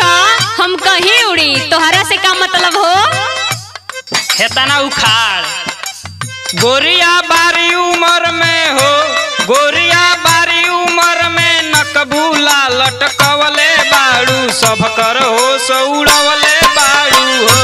अच्छा हम कहीं उड़ी तोहरा से का मतलब हो? हेतना उखाड़ गोरिया बारी उम्र में हो, गोरिया बारी उम्र में नकबूला लटकवले बाड़ू सब कर हो सौड़वले बाड़ू हो।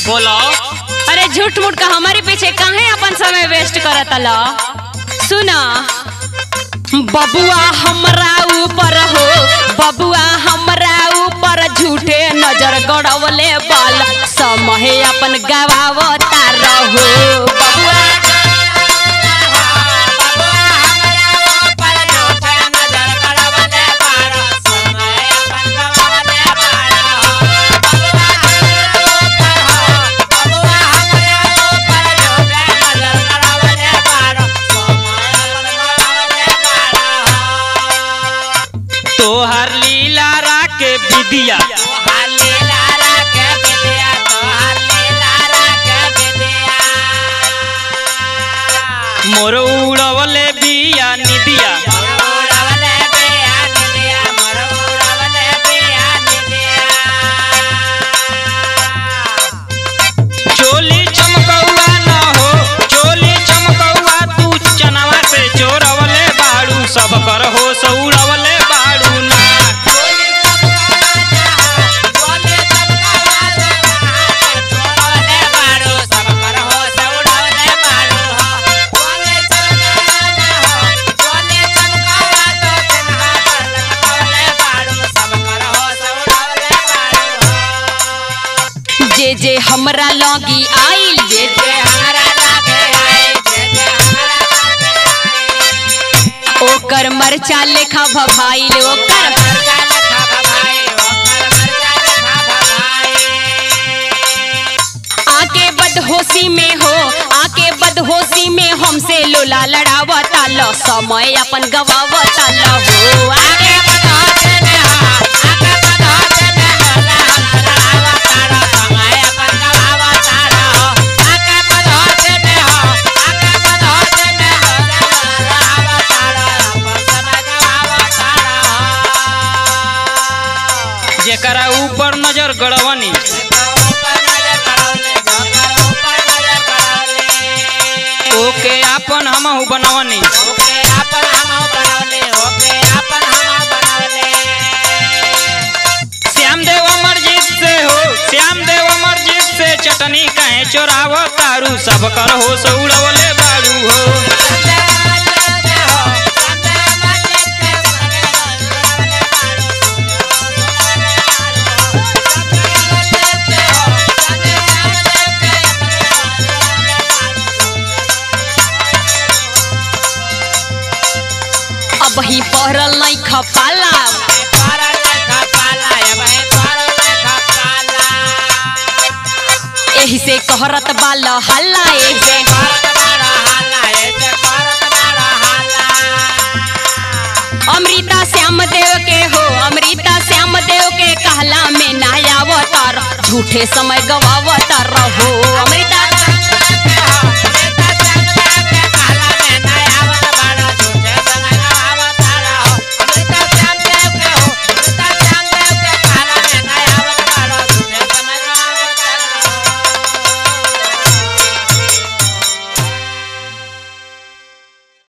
बोलो। अरे झूठ मूठ का हमारे पीछे काहे अपन समय वेस्ट करत ला? सुना बबुआ हमरा ऊपर हो, बबुआ हमरा ऊपर झूठे नजर गड़वले बाल समय अपन गवावता रहो। बबुआ तोहर लीला रा के विदिया, मोर उड़वले बिया निदिया, चोली चमकौआ न हो, चोली चमकौआ तू चनवा से चोरवले बाड़ू सब कर हो सौड़वले बाड़ू ना। जे जे हमरा लगी आइल, जे जे हमरा लगे आइल, जे जे हमरा लगे आइल, ओकर मरचा लेखा भभाइल, ओकर मरचा लेखा भभाइल, ओकर मरचा लेखा भभाइल। आके बदहोशी में हो, आके बदहोशी में हमसे लोला लड़ावता ल समय अपन गवावता ल हो। आके बदहोशी में हो, आके बदहोशी में लोला लड़ावता ल समय अपन गवावता रहो। आके बदहोशी में हो, आके बदहोशी में लोला लड़ावता ल अपन समय गवावता रहो। जेकरा ऊपर नजर गड़वनी, ओके आपन हमहु बनवनी, ओके आपन हमहु बनवले, ओके आपन हमहु बनवले। श्यामदेव अमरजीत से हो, श्यामदेव अमरजीत से चटनी कहे चोराव तारू सब कर हो सौड़वले बाड़ू हो। वही पहरल नहीं खपाला, एही से कहरत बाल हल्ला, एही से अमृता श्यामदेव के हो, अमृता श्यामदेव के कहला में ना आवतार झूठे समय गवावता रहो। अमृता